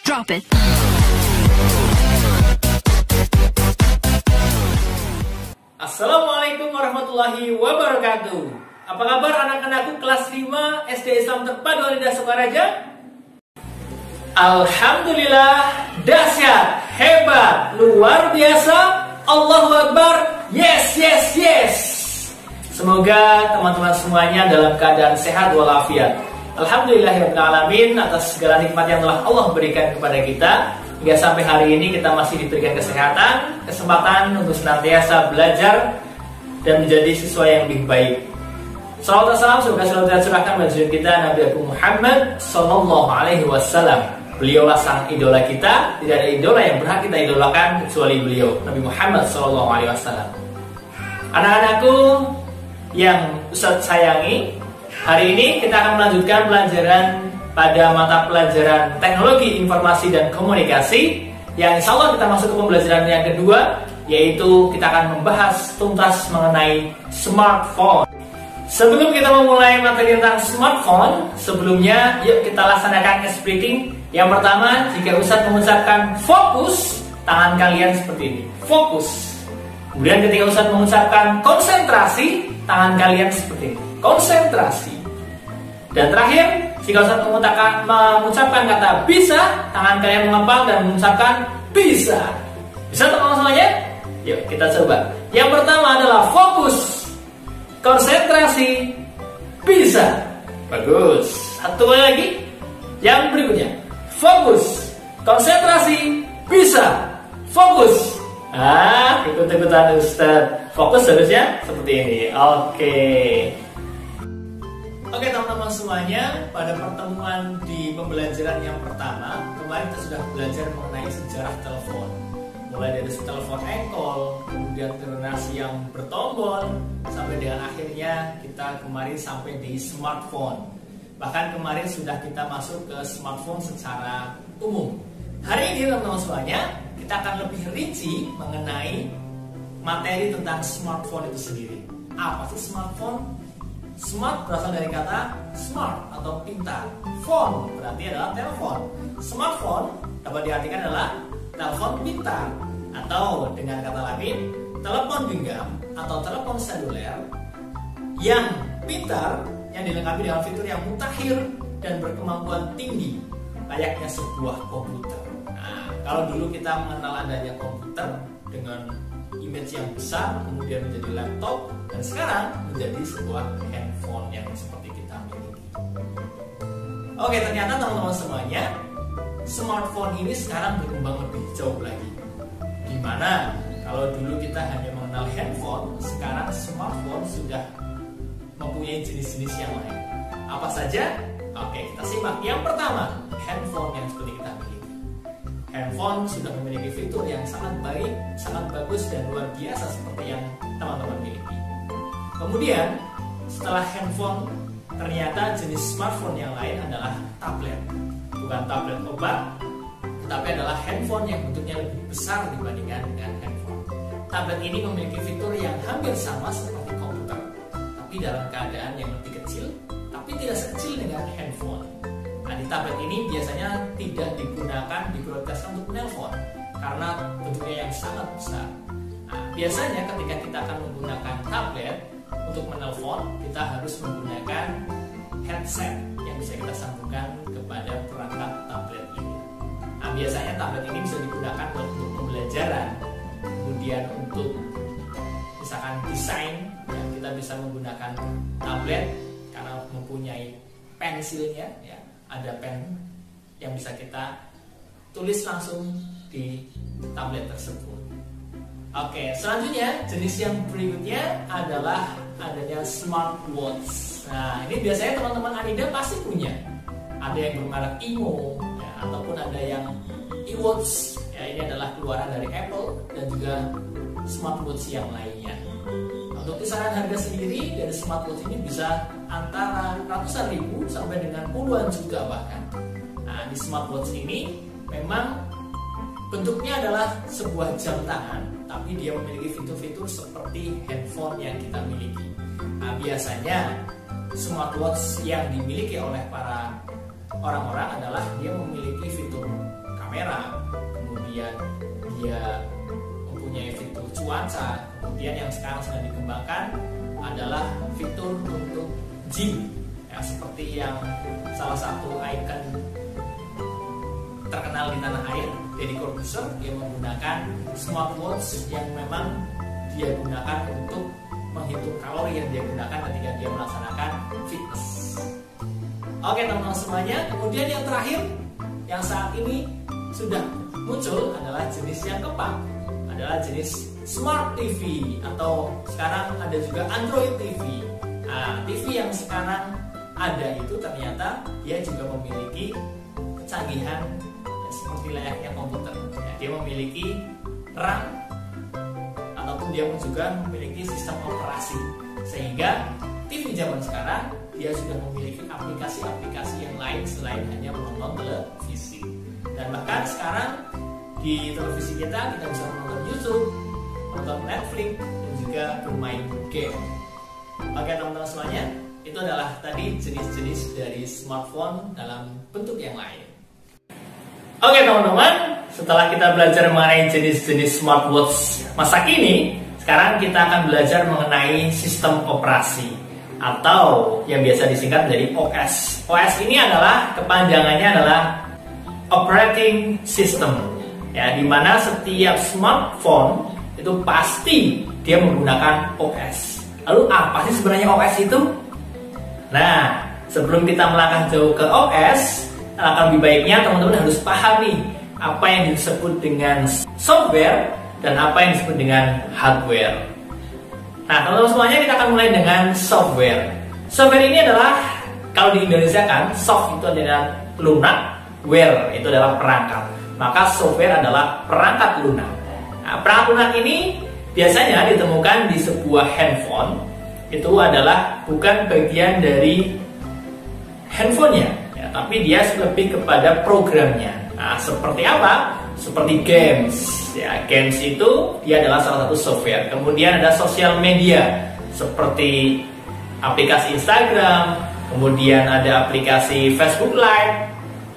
Drop it. Assalamualaikum warahmatullahi wabarakatuh. Apa kabar anak-anakku kelas 5 SD Islam Terpadu Lidah Sukaraja? Alhamdulillah, dahsyat, hebat, luar biasa, Allahu Akbar, yes, yes, yes. Semoga teman-teman semuanya dalam keadaan sehat walafiat. Alhamdulillahirrahmanirrahim atas segala nikmat yang telah Allah berikan kepada kita. Hingga sampai hari ini kita masih diberikan kesehatan, kesempatan untuk senantiasa belajar dan menjadi siswa yang lebih baik. Salawat salam semoga selalu tercurahkan pada junjungan kita Nabi Muhammad Sallallahu Alaihi Wasallam. Beliaulah sang idola kita. Tidak ada idola yang berhak kita idolakan kecuali beliau, Nabi Muhammad Sallallahu Alaihi Wasallam. Anak-anakku yang Ustaz sayangi, hari ini kita akan melanjutkan pelajaran pada mata pelajaran Teknologi Informasi dan Komunikasi, yang insya Allah kita masuk ke pembelajaran yang kedua, yaitu kita akan membahas tuntas mengenai smartphone. Sebelum kita memulai materi tentang smartphone, sebelumnya yuk kita laksanakan speaking. Yang pertama, jika Ustadz mengucapkan fokus, tangan kalian seperti ini, fokus. Kemudian ketika Ustadz mengucapkan konsentrasi, tangan kalian seperti ini, konsentrasi. Dan terakhir, jika Ustadz mengucapkan kata bisa, tangan kalian mengepal dan mengucapkan bisa. Bisa teman-teman semuanya? Yuk kita coba. Yang pertama adalah fokus, konsentrasi, bisa. Bagus. Satu lagi. Yang berikutnya, fokus, konsentrasi, bisa. Fokus. Ikut-ikutan Ustadz. Fokus harusnya seperti ini. Oke teman-teman semuanya, pada pertemuan di pembelajaran yang pertama, kemarin kita sudah belajar mengenai sejarah telepon. Mulai dari telepon engkol, kemudian generasi yang bertombol, sampai dengan akhirnya kita kemarin sampai di smartphone. Bahkan kemarin sudah kita masuk ke smartphone secara umum. Hari ini teman-teman semuanya, kita akan lebih rinci mengenai materi tentang smartphone itu sendiri. Apa sih smartphone? Smart berasal dari kata smart atau pintar. Phone berarti adalah telepon. Smartphone dapat diartikan adalah telepon pintar, atau dengan kata lain telepon genggam atau telepon seluler yang pintar, yang dilengkapi dengan fitur yang mutakhir dan berkemampuan tinggi, layaknya sebuah komputer. Nah, kalau dulu kita mengenal adanya komputer dengan image yang besar, kemudian menjadi laptop, dan sekarang menjadi sebuah handphone yang seperti kita miliki. Oke, ternyata teman-teman semuanya, smartphone ini sekarang berkembang lebih jauh lagi. Dimana kalau dulu kita hanya mengenal handphone, sekarang smartphone sudah mempunyai jenis-jenis yang lain. Apa saja? Oke, kita simak. Yang pertama, handphone yang seperti kita miliki. Handphone sudah memiliki fitur yang sangat baik, sangat bagus, dan luar biasa seperti yang teman-teman miliki. Kemudian, setelah handphone, ternyata jenis smartphone yang lain adalah tablet. Bukan tablet obat, tetapi adalah handphone yang bentuknya lebih besar dibandingkan dengan handphone. Tablet ini memiliki fitur yang hampir sama seperti komputer, tapi dalam keadaan yang lebih kecil, tapi tidak sekecil dengan handphone. Nah, di tablet ini biasanya tidak diprioritaskan untuk menelpon karena bentuknya yang sangat besar. Nah, biasanya ketika kita akan menggunakan tablet untuk menelpon, kita harus menggunakan headset yang bisa kita sambungkan kepada perangkat tablet ini. Nah, biasanya tablet ini bisa digunakan untuk pembelajaran, kemudian untuk misalkan desain, ya, kita bisa menggunakan tablet karena mempunyai pensilnya, ya. Ada pen yang bisa kita tulis langsung di tablet tersebut. Oke, selanjutnya jenis yang berikutnya adalah adanya smartwatch. Nah, ini biasanya teman-teman Anida pasti punya. Ada yang bermerek Imo, ya, ataupun ada yang iWatch. Ya, ini adalah keluaran dari Apple dan juga smartwatch yang lainnya. Untuk kisaran harga sendiri dari smartwatch ini bisa antara ratusan ribu sampai dengan puluhan juta bahkan. Nah, di smartwatch ini memang bentuknya adalah sebuah jam tangan, tapi dia memiliki fitur-fitur seperti handphone yang kita miliki. Nah, biasanya smartwatch yang dimiliki oleh para orang-orang adalah dia memiliki fitur dia mempunyai fitur cuaca. Kemudian yang sekarang sedang dikembangkan adalah fitur untuk gym, ya, seperti yang salah satu ikon terkenal di tanah air, Deddy Corbuzier, dia menggunakan smartwatch yang memang dia gunakan untuk menghitung kalori yang dia gunakan ketika dia melaksanakan fitness. Oke teman-teman semuanya, kemudian yang terakhir yang saat ini sudah muncul adalah jenis yang keempat, adalah jenis Smart TV atau sekarang ada juga Android TV. Nah, TV yang sekarang ada itu ternyata dia juga memiliki kecanggihan seperti layaknya komputer. Ya, dia memiliki RAM ataupun dia juga memiliki sistem operasi, sehingga TV zaman sekarang dia sudah memiliki aplikasi-aplikasi yang lain selain hanya menonton televisi. Dan bahkan sekarang di televisi kita bisa menonton YouTube, menonton Netflix, dan juga bermain game. Oke teman-teman semuanya, itu adalah tadi jenis-jenis dari smartphone dalam bentuk yang lain. Oke teman-teman, setelah kita belajar mengenai jenis-jenis smartwatch masa kini, sekarang kita akan belajar mengenai sistem operasi atau yang biasa disingkat menjadi OS. OS ini adalah kepanjangannya adalah Operating System, ya, dimana setiap smartphone itu pasti dia menggunakan OS. Lalu apa sih sebenarnya OS itu? Nah, sebelum kita melangkah jauh ke OS, alangkah lebih baiknya teman-teman harus pahami apa yang disebut dengan software dan apa yang disebut dengan hardware. Nah, teman-teman semuanya, kita akan mulai dengan software. Software ini adalah, kalau di Indonesia kan, soft itu adalah lunak, ware itu adalah perangkat. Maka software adalah perangkat lunak. Nah, perangkat lunak ini biasanya ditemukan di sebuah handphone. Itu adalah bukan bagian dari handphonenya, ya, tapi dia lebih kepada programnya. Nah, seperti apa? Seperti games. Ya, games itu dia adalah salah satu software. Kemudian ada sosial media seperti aplikasi Instagram, kemudian ada aplikasi Facebook Live,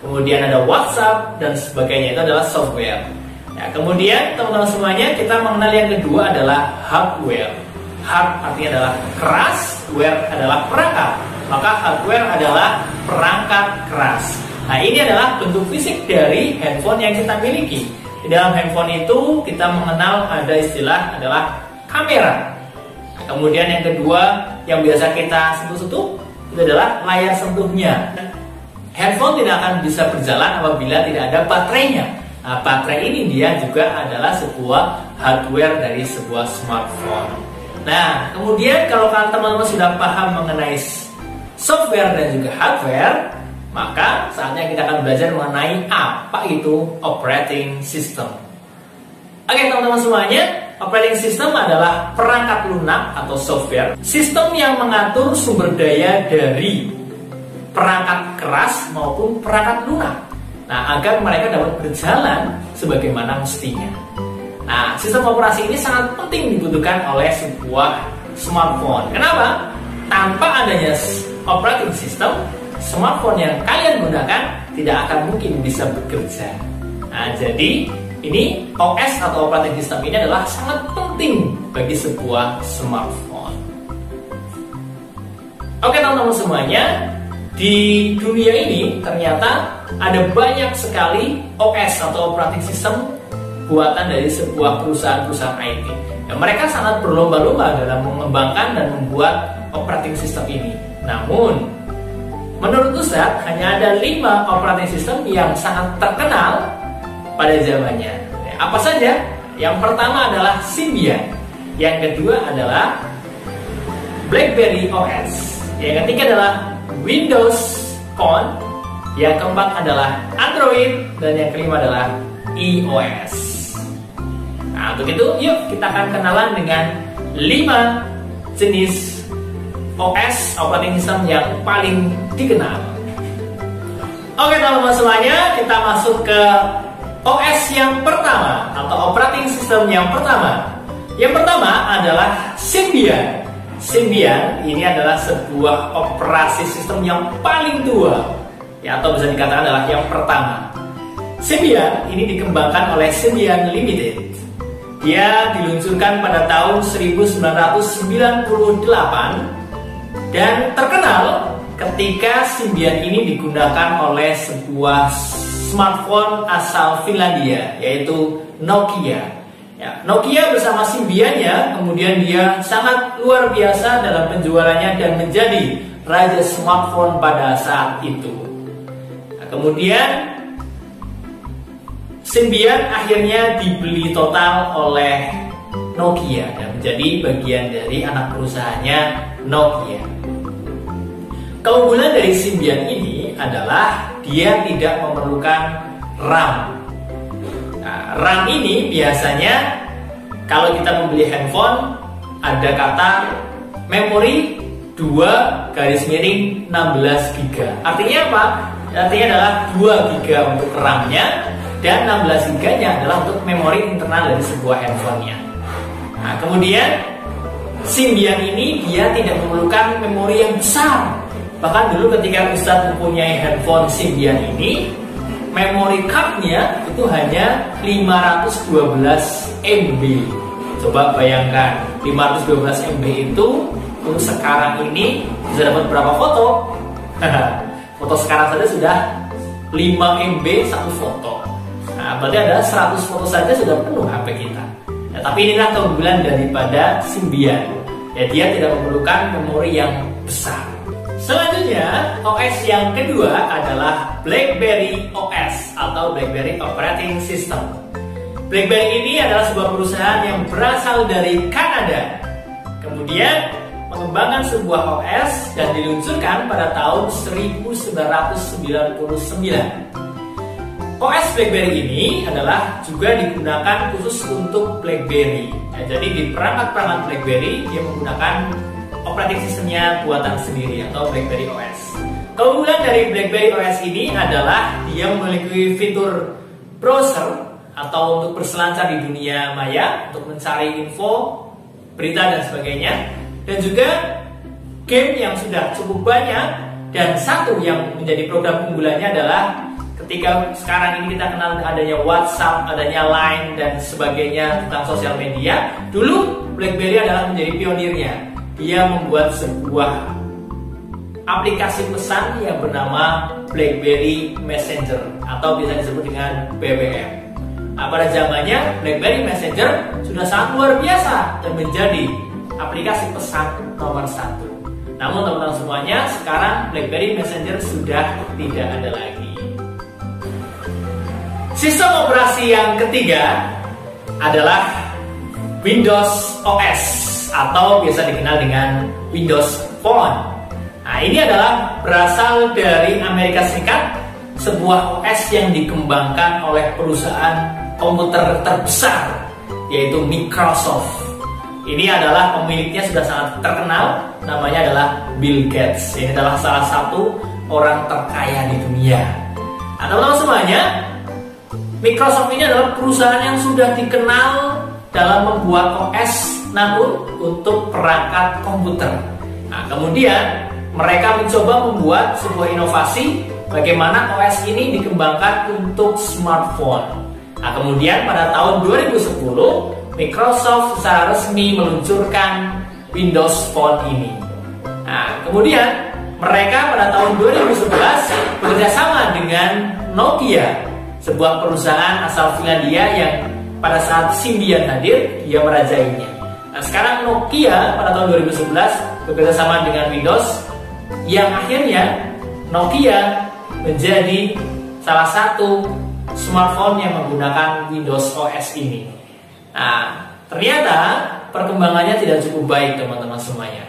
kemudian ada WhatsApp dan sebagainya, itu adalah software. Ya, kemudian teman-teman semuanya, kita mengenal yang kedua adalah hardware. Hard artinya adalah keras, ware adalah perangkat. Maka hardware adalah perangkat keras. Nah, ini adalah bentuk fisik dari handphone yang kita miliki. Di dalam handphone itu kita mengenal ada istilah adalah kamera. Nah, kemudian yang kedua yang biasa kita sentuh-sentuh itu adalah layar sentuhnya. Handphone tidak akan bisa berjalan apabila tidak ada baterainya. Nah, baterai ini dia juga adalah sebuah hardware dari sebuah smartphone. Nah, kemudian kalau kalian teman-teman sudah paham mengenai software dan juga hardware, maka saatnya kita akan belajar mengenai apa itu operating system. Oke teman-teman semuanya, operating system adalah perangkat lunak atau software, sistem yang mengatur sumber daya dari perangkat keras maupun perangkat lunak. Nah, agar mereka dapat berjalan sebagaimana mestinya. Nah, sistem operasi ini sangat penting dibutuhkan oleh sebuah smartphone. Kenapa? Tanpa adanya operating system, smartphone yang kalian gunakan tidak akan mungkin bisa bekerja. Nah, jadi ini OS atau operating system ini adalah sangat penting bagi sebuah smartphone. Oke teman-teman semuanya, di dunia ini ternyata ada banyak sekali OS atau operating system buatan dari sebuah perusahaan-perusahaan IT. Ya, mereka sangat berlomba-lomba dalam mengembangkan dan membuat operating system ini. Namun, menurut Ustadz, hanya ada 5 operating system yang sangat terkenal pada zamannya. Ya, apa saja? Yang pertama adalah Symbian. Yang kedua adalah BlackBerry OS. Yang ketiga adalah Windows Phone. Yang keempat adalah Android. Dan yang kelima adalah iOS. Nah, untuk itu, yuk kita akan kenalan dengan 5 jenis OS operating system yang paling dikenal. Oke teman-teman semuanya, kita masuk ke OS yang pertama atau operating system yang pertama. Yang pertama adalah Symbian. Symbian ini adalah sebuah operasi sistem yang paling tua, ya, atau bisa dikatakan adalah yang pertama. Symbian ini dikembangkan oleh Symbian Limited. Dia diluncurkan pada tahun 1998 dan terkenal ketika Symbian ini digunakan oleh sebuah smartphone asal Finlandia, yaitu Nokia. Ya, Nokia bersama Symbiannya, kemudian dia sangat luar biasa dalam penjualannya dan menjadi raja smartphone pada saat itu. Nah, kemudian Symbian akhirnya dibeli total oleh Nokia dan menjadi bagian dari anak perusahaannya Nokia. Keunggulan dari Symbian ini adalah dia tidak memerlukan RAM. Nah, RAM ini biasanya kalau kita membeli handphone ada kata memori 2-16 GB. Artinya apa? Artinya adalah 2 GB untuk RAM-nya dan 16 GB-nya adalah untuk memori internal dari sebuah handphonenya. Nah, kemudian Symbian ini dia tidak memerlukan memori yang besar. Bahkan dulu ketika Ustadz mempunyai handphone Symbian ini, memori card-nya itu hanya 512 MB. Coba bayangkan, 512 MB itu untuk sekarang ini bisa dapat berapa foto? Foto sekarang saja sudah 5 MB satu foto. Nah, berarti ada 100 foto saja sudah penuh HP kita. Ya, tapi inilah keunggulan daripada Symbian. Ya, dia tidak memerlukan memori yang besar. Selanjutnya, OS yang kedua adalah BlackBerry OS atau BlackBerry Operating System. BlackBerry ini adalah sebuah perusahaan yang berasal dari Kanada. Kemudian mengembangkan sebuah OS dan diluncurkan pada tahun 1999. OS BlackBerry ini adalah juga digunakan khusus untuk BlackBerry. Ya, jadi di perangkat-perangkat BlackBerry dia menggunakan operating sistemnya buatan sendiri atau BlackBerry OS. Keunggulan dari BlackBerry OS ini adalah dia memiliki fitur browser atau untuk berselancar di dunia maya untuk mencari info, berita dan sebagainya, dan juga game yang sudah cukup banyak. Dan satu yang menjadi program unggulannya adalah ketika sekarang ini kita kenal adanya WhatsApp, adanya Line dan sebagainya tentang sosial media. Dulu BlackBerry adalah menjadi pionirnya. Dia membuat sebuah aplikasi pesan yang bernama BlackBerry Messenger atau bisa disebut dengan BBM. Nah, pada zamannya BlackBerry Messenger sudah sangat luar biasa dan menjadi aplikasi pesan nomor 1. Namun teman-teman semuanya, sekarang BlackBerry Messenger sudah tidak ada lagi. Sistem operasi yang ketiga adalah Windows OS atau biasa dikenal dengan Windows Phone. Nah, ini adalah berasal dari Amerika Serikat, sebuah OS yang dikembangkan oleh perusahaan komputer terbesar yaitu Microsoft. Ini adalah pemiliknya sudah sangat terkenal, namanya adalah Bill Gates. Ini adalah salah satu orang terkaya di dunia. Nah, teman-teman semuanya, Microsoft ini adalah perusahaan yang sudah dikenal dalam membuat OS namun untuk perangkat komputer. Nah, kemudian mereka mencoba membuat sebuah inovasi bagaimana OS ini dikembangkan untuk smartphone. Nah, kemudian pada tahun 2010 Microsoft secara resmi meluncurkan Windows Phone ini. Nah, kemudian mereka pada tahun 2011 bekerjasama dengan Nokia, sebuah perusahaan asal Finlandia yang pada saat Symbian hadir, dia merajainya. Nah, sekarang Nokia pada tahun 2011 bekerjasama dengan Windows, yang akhirnya Nokia menjadi salah satu smartphone yang menggunakan Windows OS ini. Nah, ternyata perkembangannya tidak cukup baik teman-teman semuanya.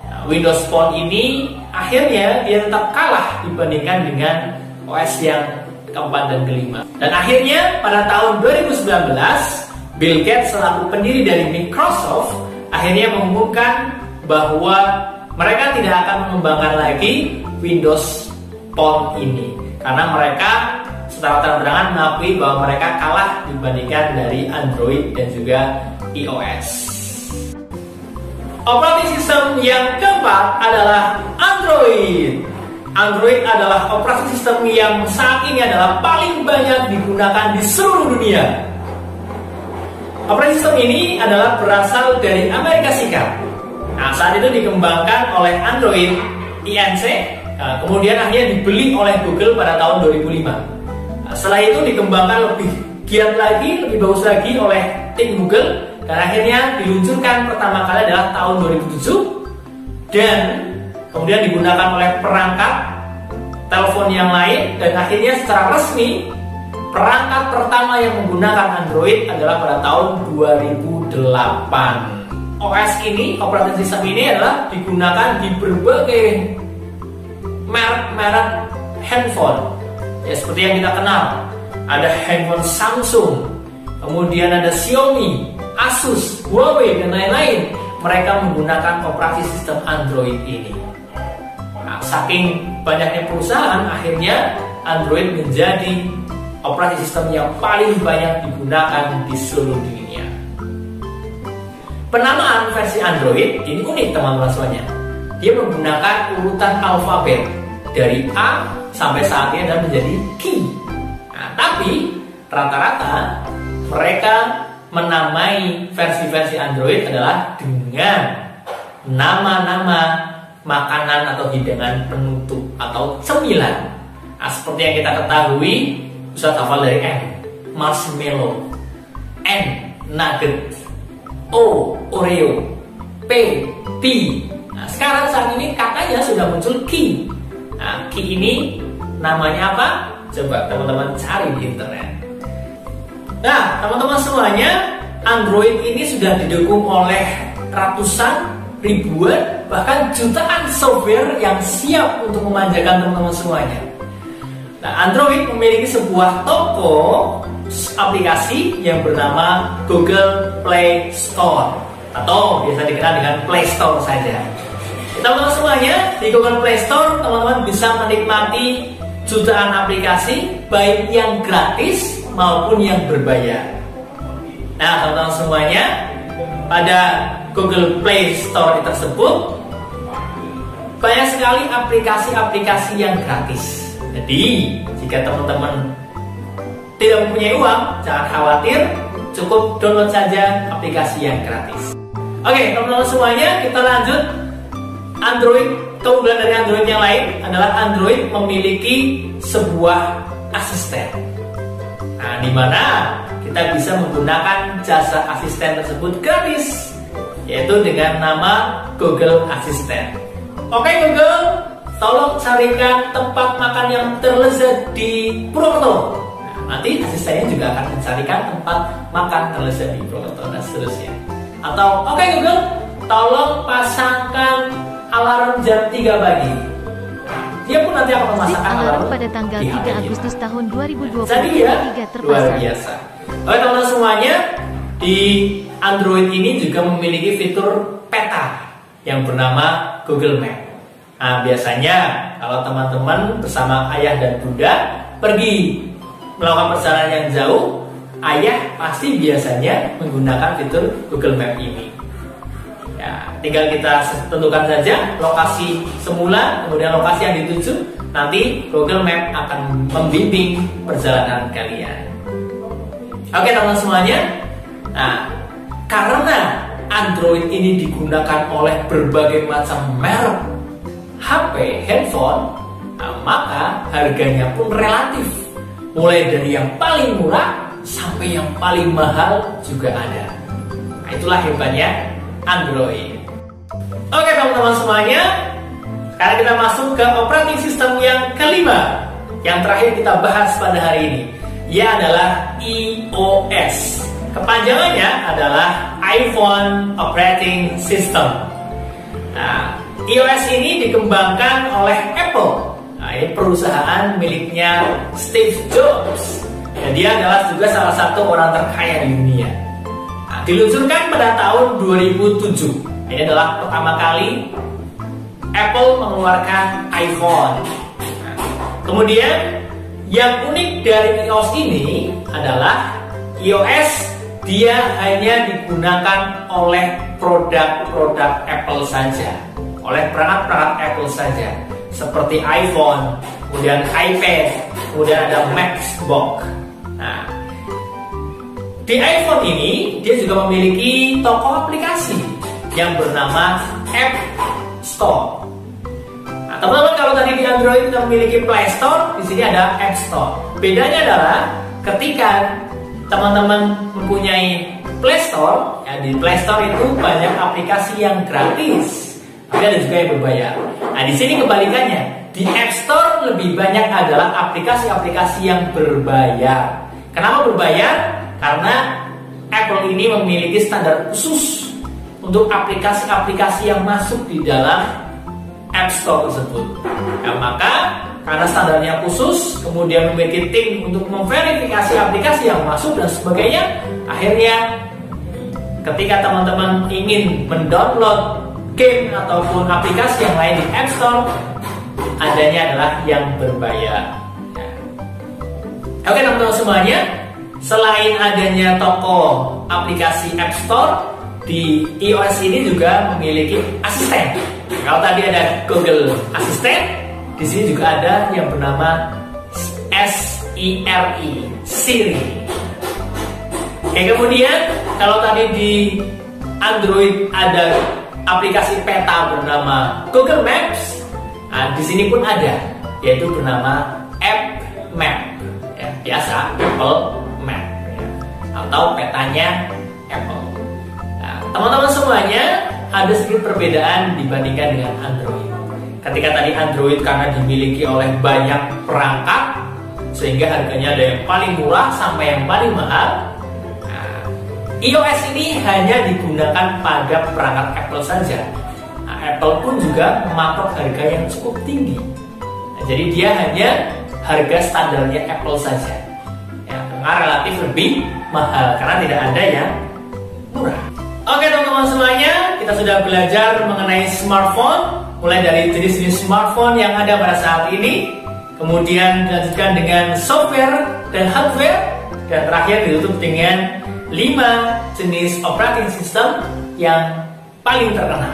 Nah, Windows Phone ini akhirnya dia tetap kalah dibandingkan dengan OS yang keempat dan kelima. Dan akhirnya pada tahun 2019 Bill Gates selaku pendiri dari Microsoft akhirnya mengumumkan bahwa mereka tidak akan mengembangkan lagi Windows Phone ini karena mereka secara terang-terangan mengakui bahwa mereka kalah dibandingkan dari Android dan juga iOS. Operating system yang keempat adalah Android. Android adalah operasi sistem yang saat ini adalah paling banyak digunakan di seluruh dunia. Operasi sistem ini adalah berasal dari Amerika Serikat. Nah, saat itu dikembangkan oleh Android Inc. Kemudian akhirnya dibeli oleh Google pada tahun 2005. Setelah itu dikembangkan lebih giat lagi, lebih bagus lagi oleh tim Google, dan akhirnya diluncurkan pertama kali adalah tahun 2007 dan kemudian digunakan oleh perangkat telepon yang lain, dan akhirnya secara resmi perangkat pertama yang menggunakan Android adalah pada tahun 2008. OS ini, operating system ini adalah digunakan di berbagai merek handphone. Ya, seperti yang kita kenal, ada handphone Samsung, kemudian ada Xiaomi, Asus, Huawei, dan lain-lain. Mereka menggunakan operasi sistem Android ini. Nah, saking banyaknya perusahaan, akhirnya Android menjadi operasi sistem yang paling banyak digunakan di seluruh dunia. Penamaan versi Android ini unik teman-teman semuanya. Dia menggunakan urutan alfabet dari A sampai saat ini adalah menjadi Q. Nah, tapi rata-rata mereka menamai versi-versi Android adalah dengan nama-nama makanan atau hidangan penutup atau cemilan. Nah, seperti yang kita ketahui, bisa hafal dari M, marshmallow, N, nugget, O, Oreo, P, P. Nah, sekarang saat ini katanya sudah muncul Q. Nah, Q ini namanya apa? Coba teman-teman cari di internet. Nah, teman-teman semuanya, Android ini sudah didukung oleh ratusan, ribuan, bahkan jutaan software yang siap untuk memanjakan teman-teman semuanya. Nah, Android memiliki sebuah toko aplikasi yang bernama Google Play Store, atau biasa dikenal dengan Play Store saja. Teman-teman semuanya, di Google Play Store teman-teman bisa menikmati jutaan aplikasi, baik yang gratis maupun yang berbayar. Nah, teman-teman semuanya, pada Google Play Store tersebut banyak sekali aplikasi-aplikasi yang gratis. Jadi, jika teman-teman tidak mempunyai uang, jangan khawatir, cukup download saja aplikasi yang gratis. Oke, teman-teman semuanya, kita lanjut. Keunggulan dari Android yang lain adalah Android memiliki sebuah asisten. Nah, di mana kita bisa menggunakan jasa asisten tersebut gratis, yaitu dengan nama Google Assistant. Oke Google, tolong carikan tempat makan yang terlezat di Purwokerto. Nah, nanti asistennya juga akan mencarikan tempat makan terlezat di Purwokerto dan seterusnya. Atau oke Google, tolong pasangkan alarm jam 3 pagi. Dia pun nanti akan memasangkan alarm pada tanggal 3 Agustus tahun 2023 terpasang. Luar biasa. Oke teman-teman semuanya, di Android ini juga memiliki fitur peta yang bernama Google Map. Nah, biasanya kalau teman-teman bersama ayah dan bunda pergi melakukan perjalanan yang jauh, ayah pasti biasanya menggunakan fitur Google Map ini. Ya, tinggal kita tentukan saja lokasi semula, kemudian lokasi yang dituju. Nanti Google Map akan membimbing perjalanan kalian. Oke teman-teman semuanya. Nah, karena Android ini digunakan oleh berbagai macam merek HP, handphone, nah, maka harganya pun relatif. Mulai dari yang paling murah sampai yang paling mahal juga ada. Nah, itulah hebatnya Android. Oke teman-teman semuanya, sekarang kita masuk ke operating system yang kelima, yang terakhir kita bahas pada hari ini. Ia adalah iOS. Kepanjangannya adalah iPhone Operating System. Nah, iOS ini dikembangkan oleh Apple. Nah, ini perusahaan miliknya Steve Jobs. Dan dia adalah juga salah satu orang terkaya di dunia. Nah, diluncurkan pada tahun 2007. Ini adalah pertama kali Apple mengeluarkan iPhone. Nah, kemudian yang unik dari iOS ini adalah iOS dia hanya digunakan oleh produk-produk Apple saja, oleh perangkat-perangkat Apple saja. seperti iPhone, kemudian iPad, kemudian ada Maxbox. Nah, di iPhone ini dia juga memiliki toko aplikasi yang bernama App Store. Nah, teman-teman, kalau tadi di Android kita memiliki Play Store, di sini ada App Store. Bedanya adalah ketika teman-teman mempunyai Play Store, ya di Play Store itu banyak aplikasi yang gratis, tapi ada juga yang berbayar. Nah, di sini kebalikannya, di App Store lebih banyak adalah aplikasi-aplikasi yang berbayar. Kenapa berbayar? Karena Apple ini memiliki standar khusus untuk aplikasi-aplikasi yang masuk di dalam App Store tersebut. Ya, maka karena standarnya khusus, kemudian memiliki tim untuk memverifikasi aplikasi yang masuk dan sebagainya, akhirnya ketika teman-teman ingin mendownload game ataupun aplikasi yang lain di App Store, adanya adalah yang berbayar. Ya. Oke teman-teman semuanya, selain adanya toko aplikasi App Store, di iOS ini juga memiliki asisten. Kalau tadi ada Google Assistant, di sini juga ada yang bernama Siri. Oke, kemudian kalau tadi di Android ada aplikasi peta bernama Google Maps, nah, di sini pun ada, yaitu bernama App Map, ya, biasa Apple Map, ya, atau petanya Apple. Nah, teman-teman semuanya, ada sedikit perbedaan dibandingkan dengan Android. Ketika tadi Android karena dimiliki oleh banyak perangkat, sehingga harganya ada yang paling murah sampai yang paling mahal. Nah, iOS ini hanya digunakan pada perangkat Apple saja. Nah, Apple pun juga mematok harga yang cukup tinggi. Nah, jadi dia hanya harga standarnya Apple saja. Ya, karena relatif lebih mahal karena tidak ada yang murah. Oke teman-teman semuanya, kita sudah belajar mengenai smartphone, mulai dari jenis-jenis smartphone yang ada pada saat ini, kemudian dilanjutkan dengan software dan hardware, dan terakhir ditutup dengan 5 jenis operating system yang paling terkenal.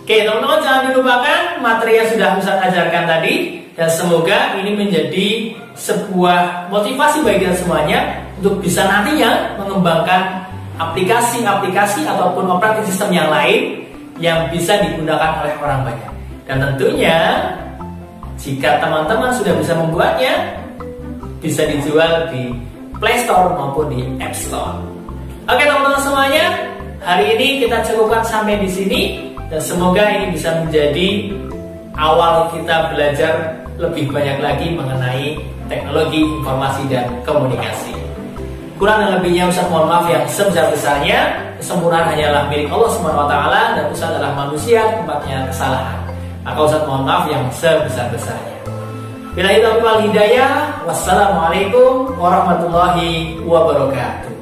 Oke teman-teman, jangan dilupakan materi yang sudah Ustaz ajarkan tadi, dan semoga ini menjadi sebuah motivasi bagi kita semuanya untuk bisa nantinya mengembangkan aplikasi-aplikasi ataupun operating system yang lain yang bisa digunakan oleh orang banyak. Dan tentunya jika teman-teman sudah bisa membuatnya, bisa dijual di Play Store maupun di App Store. Oke teman-teman semuanya, hari ini kita cukupkan sampai di sini, dan semoga ini bisa menjadi awal kita belajar lebih banyak lagi mengenai teknologi informasi dan komunikasi. Kurang dan lebihnya Ustaz mohon maaf yang sebesar-besarnya. Kesempurnaan hanyalah milik Allah SWT, dan Ustaz adalah manusia, tempatnya kesalahan. Maka Ustaz mohon maaf yang sebesar-besarnya. Billahi taufiq wal hidayah. Wassalamualaikum warahmatullahi wabarakatuh.